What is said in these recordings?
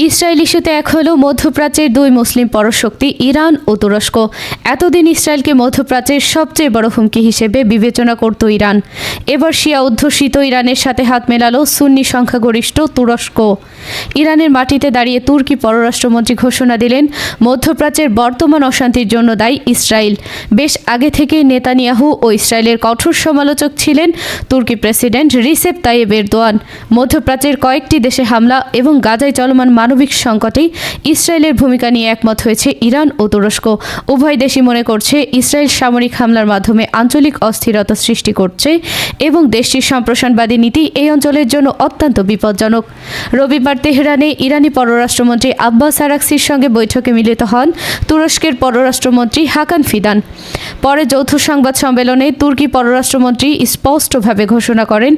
Israel ইস্যুতে এক হলো মধ্যপ্রাচ্যের দুই মুসলিম পরশক্তি ইরান ও তুরস্ক। এতদিন ইসরায়েলকে মধ্যপ্রাচ্যের সবচেয়ে বড় হুমকি হিসেবে বিবেচনা করত ইরান। এবার শিয়া অধ্যুষিত ইরানের সাথে হাত মেলালো সুন্নি সংখ্যাগরিষ্ঠ তুরস্ক। ইরানের মাটিতে দাঁড়িয়ে তুর্কি পররাষ্ট্রমন্ত্রী ঘোষণা দিলেন, মধ্যপ্রাচ্যের বর্তমান অশান্তির জন্য দায়ী ইসরায়েল। বেশ আগে থেকেই নেতানিয়াহু ও ইসরায়েলের কঠোর সমালোচক ছিলেন তুর্কি প্রেসিডেন্ট রিসেপ তাইয়েব এরদোয়ান। মধ্যপ্রাচ্যের কয়েকটি দেশে হামলা এবং গাজায় চলমান মানবিক সংকটে ইসরায়েলের ভূমিকা নিয়ে একমত হয়েছে ইরান ও তুরস্ক। উভয় দেশই মনে করছে ইসরায়েল সামরিক হামলার মাধ্যমে আঞ্চলিক অস্থিরতা সৃষ্টি করছে এবং দেশটির সম্প্রসারণবাদী নীতি এই অঞ্চলের জন্য অত্যন্ত বিপজ্জনক। রবিবার তেহরানে ইরানি পররাষ্ট্রমন্ত্রী আব্বাস আরাকসির সঙ্গে বৈঠকে মিলিত হন তুরস্কের পররাষ্ট্রমন্ত্রী হাকান ফিদান। পরে যৌথ সংবাদ সম্মেলনে তুর্কি পররাষ্ট্রমন্ত্রী স্পষ্টভাবে ঘোষণা করেন,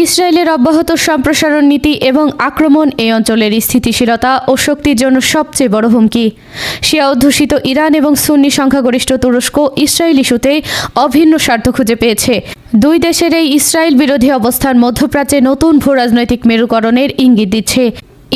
ইসরায়েলের অব্যাহত সম্প্রসারণ নীতি এবং আক্রমণ এই অঞ্চলের স্থিতিশীলতা ও শক্তির জন্য সবচেয়ে বড় হুমকি। শিয়া অধ্যুষিত ইরান এবং সুন্নি সংখ্যাগরিষ্ঠ তুরস্ক ইসরায়েল ইস্যুতে অভিন্ন স্বার্থ খুঁজে পেয়েছে। দুই দেশের এই ইসরায়েল বিরোধী অবস্থান মধ্যপ্রাচ্যে নতুন ভূরাজনৈতিক মেরুকরণের ইঙ্গিত দিচ্ছে।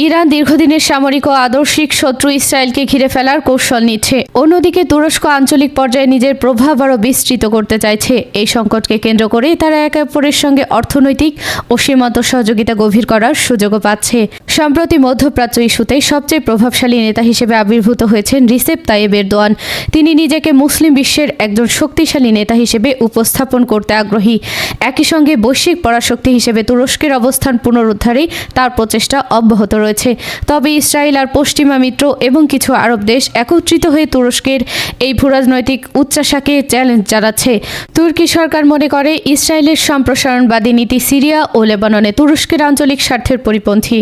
ইরান দীর্ঘদিনের সামরিক ও আদর্শিক শত্রু ইসরায়েলকে ঘিরে ফেলার কৌশল নিচ্ছে। অন্যদিকে তুরস্ক আঞ্চলিক পর্যায়ে নিজের প্রভাব আরও বিস্তৃত করতে চাইছে। এই সংকটকে কেন্দ্র করে তারা একে অপরের সঙ্গে অর্থনৈতিক ও সীমান্ত সহযোগিতা গভীর করার সুযোগও পাচ্ছে। সম্প্রতি মধ্যপ্রাচ্য ইস্যুতে সবচেয়ে প্রভাবশালী নেতা হিসেবে আবির্ভূত হয়েছেন রিসেপ তাইয়েব এরদোয়ান। তিনি নিজেকে মুসলিম বিশ্বের একজন শক্তিশালী নেতা হিসেবে উপস্থাপন করতে আগ্রহী। একই সঙ্গে বৈশ্বিক পরাশক্তি হিসেবে তুরস্কের অবস্থান পুনরুদ্ধারে তার প্রচেষ্টা অব্যাহত রয়েছে। তবে ইসরায়েল আর পশ্চিমা মিত্র এবং কিছু আরব দেশ একত্রিত হয়ে তুরস্কের এই ভূরাজনৈতিক উচ্চাশাকে চ্যালেঞ্জ জানাচ্ছে। তুর্কি সরকার মনে করে ইসরায়েলের সম্প্রসারণবাদী নীতি সিরিয়া ও লেবাননে তুরস্কের আঞ্চলিক স্বার্থের পরিপন্থী।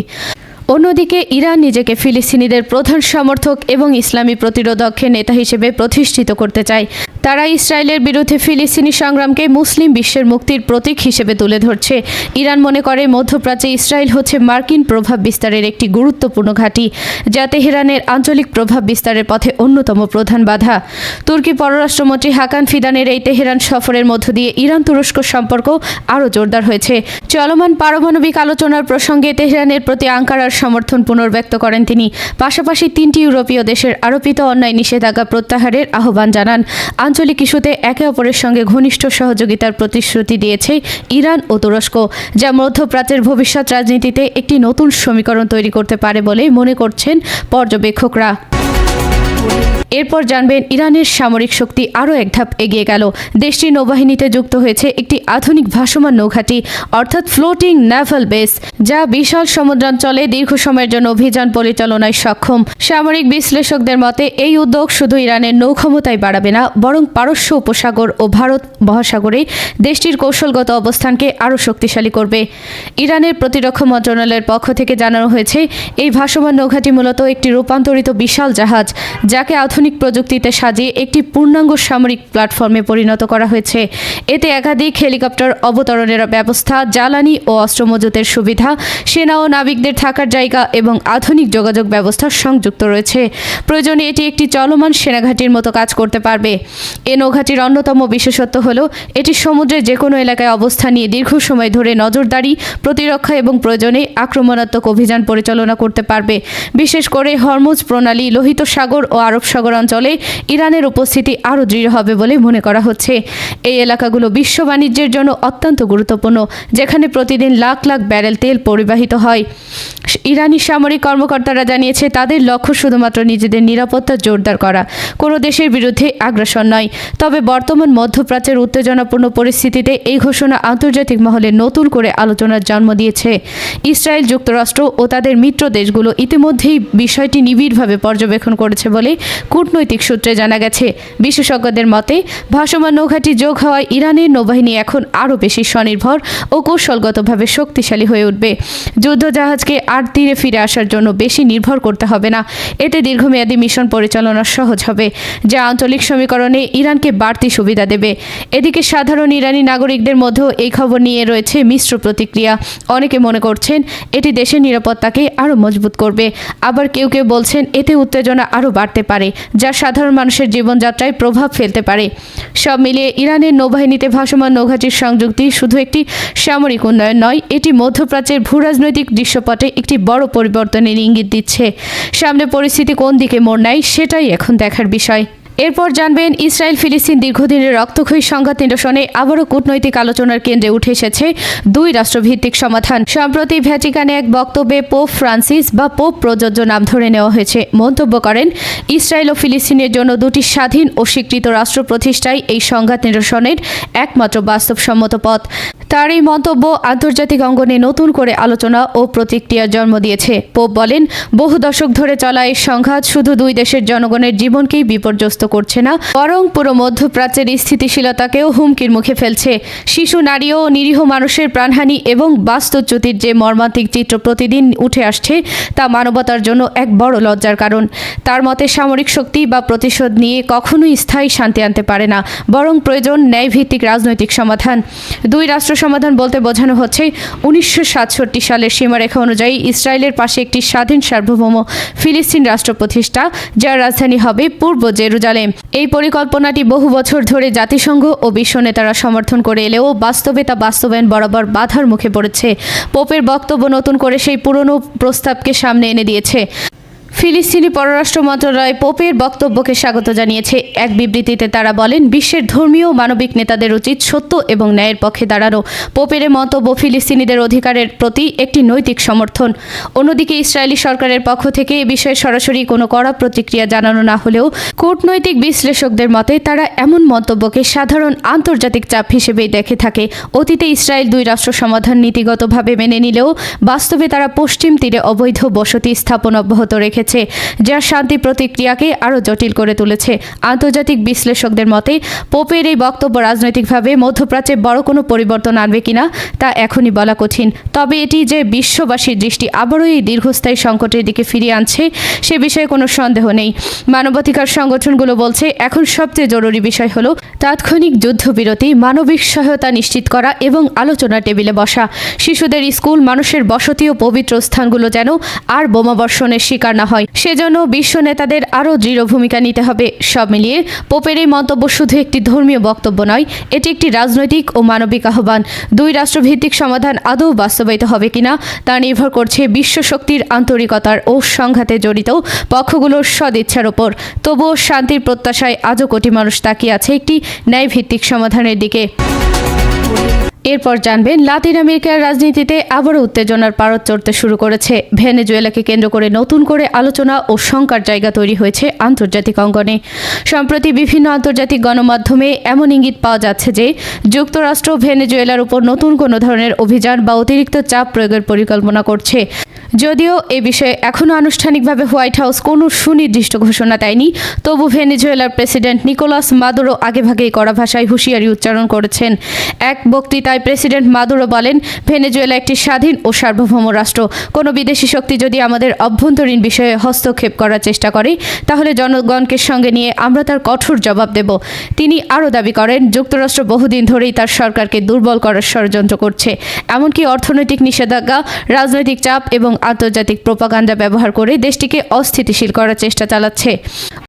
অন্যদিকে ইরান নিজেকে ফিলিস্তিনিদের প্রধান সমর্থক এবং ইসলামী প্রতিরোধকের নেতা হিসেবে প্রতিষ্ঠিত করতে চায়। তারা ইসরায়েলের বিরুদ্ধে ফিলিস্তিনি সংগ্রামকে মুসলিম বিশ্বের মুক্তির প্রতীক হিসেবে তুলে ধরছে। ইরান মনে করে মধ্যপ্রাচ্যে ইসরায়েল হচ্ছে মার্কিন প্রভাব বিস্তারের একটি গুরুত্বপূর্ণ ঘাঁটি, যা তেহরানের আঞ্চলিক প্রভাব বিস্তারের পথে অন্যতম প্রধান বাধা। তুর্কি পররাষ্ট্রমন্ত্রী হাকান ফিদানের এই তেহরান সফরের মধ্য দিয়ে ইরান তুরস্ক সম্পর্ক আরও জোরদার হয়েছে। চলমান পারমাণবিক আলোচনার প্রসঙ্গে তেহরানের প্রতি আঙ্কারার সমর্থন পুনর্ব্যক্ত করেন তিনি। পাশাপাশি 3টি ইউরোপীয় দেশের আরোপিত অন্যায় নিষেধাজ্ঞা প্রত্যাহারের আহ্বান জানান। আঞ্চলিক ইস্যুতে একে অপরের সঙ্গে ঘনিষ্ঠ সহযোগিতার প্রতিশ্রুতি দিয়েছে ইরান ও তুরস্ক, যা মধ্যপ্রাচ্যের ভবিষ্যৎ রাজনীতিতে একটি নতুন সমীকরণ তৈরি করতে পারে বলে মনে করছেন পর্যবেক্ষকরা। এরপর জানবেন ইরানের সামরিক শক্তি আরও এক ধাপ এগিয়ে গেল। দেশটির নৌবাহিনীতে যুক্ত হয়েছে একটি আধুনিক ভাসমান নৌঘাঁটি, অর্থাৎ ফ্লোটিং নেভাল বেস, যা বিশাল সমুদ্রাঞ্চলে দীর্ঘ সময়ের জন্য অভিযান পরিচালনায় সক্ষম। সামরিক বিশ্লেষকদের মতে এই উদ্যোগ শুধু ইরানের নৌক্ষমতাই বাড়াবে না, বরং পারস্য উপসাগর ও ভারত মহাসাগরে দেশটির কৌশলগত অবস্থানকে আরও শক্তিশালী করবে। ইরানের প্রতিরক্ষা মন্ত্রণালয়ের পক্ষ থেকে জানানো হয়েছে, এই ভাসমান নৌঘাঁটি মূলত একটি রূপান্তরিত বিশাল জাহাজ, যাকে আধুনিক প্রযুক্তিতে সাজিয়ে একটি পূর্ণাঙ্গ সামরিক প্ল্যাটফর্মে পরিণত করা হয়েছে। এতে একাধিক হেলিকপ্টার অবতরণের ব্যবস্থা, জ্বালানি ও অস্ত্র মজুতের সুবিধা, সেনা ও নাবিকদের থাকার জায়গা এবং আধুনিক যোগাযোগ ব্যবস্থা সংযুক্ত রয়েছে। প্রয়োজনে এটি একটি চলমান সেনাঘাঁটির মতো কাজ করতে পারবে। এ নৌঘাঁটির অন্যতম বিশেষত্ব হল এটি সমুদ্রের যে কোনো এলাকায় অবস্থান নিয়ে দীর্ঘ সময় ধরে নজরদারি, প্রতিরক্ষা এবং প্রয়োজনে আক্রমণাত্মক অভিযান পরিচালনা করতে পারবে। বিশেষ করে হরমুজ প্রণালী, লোহিত সাগর ও আরব সাগর অঞ্চলে ইরানের উপস্থিতি আরও দৃঢ় হবে বলে মনে করা হচ্ছে। এই এলাকাগুলো বিশ্ব বাণিজ্যের জন্য অত্যন্ত গুরুত্বপূর্ণ, যেখানে প্রতিদিন লাখ লাখ ব্যারেল তেল পরিবাহিত হয়। ইরানি সামরিক কর্মকর্তারা জানিয়েছে, তাদের লক্ষ্য শুধুমাত্র নিজেদের নিরাপত্তা জোরদার করা, কোনো দেশের বিরুদ্ধে আগ্রাসন নয়। তবে বর্তমান মধ্যপ্রাচ্যের উত্তেজনাপূর্ণ পরিস্থিতিতে এই ঘোষণা আন্তর্জাতিক মহলে নতুন করে আলোচনার জন্ম দিয়েছে। ইসরায়েল, যুক্তরাষ্ট্র ও তাদের মিত্র দেশগুলো ইতিমধ্যেই বিষয়টি নিবিড়ভাবে পর্যবেক্ষণ করেছে বলে কূটনৈতিক সূত্রে জানা গেছে। বিশেষজ্ঞদের মতে, ভাসমান নৌঘাঁটি যোগ হওয়ায় ইরানের নৌবাহিনী এখন আরও বেশি স্বনির্ভর ও কৌশলগতভাবে শক্তিশালী হয়ে উঠবে। যুদ্ধজাহাজকে আর তীরে ফিরে আসার জন্য বেশি নির্ভর করতে হবে না। এতে দীর্ঘমেয়াদী মিশন পরিচালনা সহজ হবে, যা আঞ্চলিক সমীকরণে ইরানকে বাড়তি সুবিধা দেবে। এদিকে সাধারণ ইরানি নাগরিকদের মধ্যেও এই খবর নিয়ে রয়েছে মিশ্র প্রতিক্রিয়া। অনেকে মনে করছেন এটি দেশের নিরাপত্তাকে আরও মজবুত করবে, আবার কেউ কেউ বলছেন এতে উত্তেজনা আরও বাড়তে পারে। যা সাধারণ মানুষের জীবনযাত্রায় প্রভাব ফেলতে পারে। সব মিলিয়ে ইরানের নৌবাহিনীতে ভাসমান নৌঘাঁটির সংযুক্তি শুধু একটি সামরিক উন্নয়ন নয়, এটি মধ্যপ্রাচ্যের ভূরাজনৈতিক দৃশ্যপটে একটি বড় পরিবর্তনের ইঙ্গিত দিচ্ছে। সামনে পরিস্থিতি কোন দিকে মোড় নেয় সেটাই এখন দেখার বিষয়। এরপর জানবেন, ইসরায়েল ফিলিস্তিন দীর্ঘদিনের রক্তক্ষয়ী সংঘাত নিরসনে আবারও কূটনৈতিক আলোচনার কেন্দ্রে উঠে এসেছে দুই রাষ্ট্রভিত্তিক সমাধান। সম্প্রতি ভ্যাটিকানে এক বক্তব্যে পোপ ফ্রান্সিস বা পোপ প্রযোজ্য নাম ধরে নেওয়া হয়েছে মন্তব্য করেন, ইসরায়েল ও ফিলিস্তিনের জন্য দুটি স্বাধীন ও স্বীকৃত রাষ্ট্র প্রতিষ্ঠাই এই সংঘাত নিরসনের একমাত্র বাস্তবসম্মত পথ। তার এই মন্তব্য আন্তর্জাতিক অঙ্গনে নতুন করে আলোচনা ও প্রতিক্রিয়ার জন্ম দিয়েছে। পোপ বলেন, বহু দশক ধরে চলা এই সংঘাত শুধু দুই দেশের জনগণের জীবনকেই বিপর্যস্ত করছে না, বরং পুরো মধ্যপ্রাচ্যের স্থিতিশীলতাকেও হুমকির মুখে ফেলছে। শিশু, নারী ও নিরীহ মানুষের প্রাণহানি এবং বাস্তুচ্যুতির যে মর্মান্তিক চিত্র প্রতিদিন উঠে আসছে তা মানবতার জন্য এক বড় লজ্জার কারণ। তার মতে সামরিক শক্তি বা প্রতিশোধ নিয়ে কখনোই স্থায়ী শান্তি আনতে পারে না, বরং প্রয়োজন ন্যায়ভিত্তিক রাজনৈতিক সমাধান। দুই রাষ্ট্র সমাধান বলতে বোঝানো হচ্ছে 1967 সালের সীমারেখা অনুযায়ী ইসরায়েলের পাশে একটি স্বাধীন সার্বভৌম ফিলিস্তিন রাষ্ট্র প্রতিষ্ঠা, যার রাজধানী হবে পূর্ব জেরুজালেম। এই পরিকল্পনাটি বহু বছর ধরে জাতিসংঘ ও বিশ্ব নেতারা সমর্থন করে এলেও বাস্তবে তা বাস্তবায়ন বরাবর বাধার মুখে পড়েছে। পোপের বক্তব্য নতুন করে সেই পুরনো প্রস্তাবকে সামনে এনে দিয়েছে। ফিলিস্তিনি পররাষ্ট্র মন্ত্রণালয় পোপের বক্তব্যকে স্বাগত জানিয়েছে। এক বিবৃতিতে তারা বলেন, বিশ্বের ধর্মীয় ও মানবিক নেতাদের উচিত সত্য এবং ন্যায়ের পক্ষে দাঁড়ানো। পোপের মন্তব্য ফিলিস্তিনিদের অধিকারের প্রতি একটি নৈতিক সমর্থন। অন্যদিকে ইসরায়েলি সরকারের পক্ষ থেকে এ বিষয়ে সরাসরি কোনো কড়া প্রতিক্রিয়া জানানো না হলেও কূটনৈতিক বিশ্লেষকদের মতে তারা এমন মন্তব্যকে সাধারণ আন্তর্জাতিক চাপ হিসেবেই দেখে থাকে। অতীতে ইসরায়েল দুই রাষ্ট্র সমাধান নীতিগতভাবে মেনে নিলেও বাস্তবে তারা পশ্চিম তীরে অবৈধ বসতি স্থাপন অব্যাহত রেখেছে, যা শান্তি প্রতিক্রিয়াকে আরও জটিল করে তুলেছে। আন্তর্জাতিক বিশ্লেষকদের মতে পোপের এই বক্তব্য রাজনৈতিকভাবে মধ্যপ্রাচ্যে বড় কোনো পরিবর্তন আনবে কিনা তা এখনই বলা কঠিন। তবে এটি যে বিশ্ববাসীর দৃষ্টি আবারও এই দীর্ঘস্থায়ী সংকটের দিকে ফিরিয়ে আনছে সে বিষয়ে কোনো সন্দেহ নেই। মানবাধিকার সংগঠনগুলো বলছে, এখন সবচেয়ে জরুরি বিষয় হলো তাৎক্ষণিক যুদ্ধবিরতি, মানবিক সহায়তা নিশ্চিত করা এবং আলোচনার টেবিলে বসা। শিশুদের স্কুল, মানুষের বসতি ও পবিত্র স্থানগুলো যেন আর বোমাবর্ষণের শিকার না হয়, সেজন্য বিশ্ব নেতাদের আরও দৃঢ় ভূমিকা নিতে হবে। সব মিলিয়ে পোপের এই মন্তব্য শুধু একটি ধর্মীয় বক্তব্য নয়, এটি একটি রাজনৈতিক ও মানবিক আহ্বান। দুই রাষ্ট্রভিত্তিক সমাধান আদৌ বাস্তবায়িত হবে কিনা তা নির্ভর করছে বিশ্ব শক্তির আন্তরিকতার ও সংঘাতে জড়িত পক্ষগুলোর সদিচ্ছার ওপর। তবুও শান্তির প্রত্যাশায় আজও কোটি মানুষ তাকিয়ে আছে একটি ন্যায়ভিত্তিক সমাধানের দিকে। এরপর জানবেন, লাতিন আমেরিকার রাজনীতিতে আবারও উত্তেজনার পারদ চড়তে শুরু করেছে। ভেনেজুয়েলাকে কেন্দ্র করে নতুন করে আলোচনা ও শঙ্কার জায়গা তৈরি হয়েছে আন্তর্জাতিক অঙ্গনে। সম্প্রতি বিভিন্ন আন্তর্জাতিক গণমাধ্যমে এমন ইঙ্গিত পাওয়া যাচ্ছে যে যুক্তরাষ্ট্র ভেনেজুয়েলার উপর নতুন কোনো ধরনের অভিযান বা অতিরিক্ত চাপ প্রয়োগের পরিকল্পনা করছে। যদিও এ বিষয়ে এখনও আনুষ্ঠানিকভাবে হোয়াইট হাউস কোনো সুনির্দিষ্ট ঘোষণা দেয়নি, তবু ভেনেজুয়েলার প্রেসিডেন্ট নিকোলাস মাদুরো আগেভাগেই কড়া ভাষায় হুঁশিয়ারি উচ্চারণ করেছেন। এক বক্তৃতায় প্রেসিডেন্ট মাদুরো বলেন, ভেনেজুয়েলা একটি স্বাধীন ও সার্বভৌম রাষ্ট্র। কোনো বিদেশি শক্তি যদি আমাদের অভ্যন্তরীণ বিষয়ে হস্তক্ষেপ করার চেষ্টা করে তাহলে জনগণকে সঙ্গে নিয়ে আমরা তার কঠোর জবাব দেব। তিনি আরও দাবি করেন, যুক্তরাষ্ট্র বহুদিন ধরেই তার সরকারকে দুর্বল করার ষড়যন্ত্র করছে, এমনকি অর্থনৈতিক নিষেধাজ্ঞা, রাজনৈতিক চাপ এবং আন্তর্জাতিক প্রোপাগান্ডা ব্যবহার করে দেশটিকে অস্থিতিশীল করার চেষ্টা চালাচ্ছে।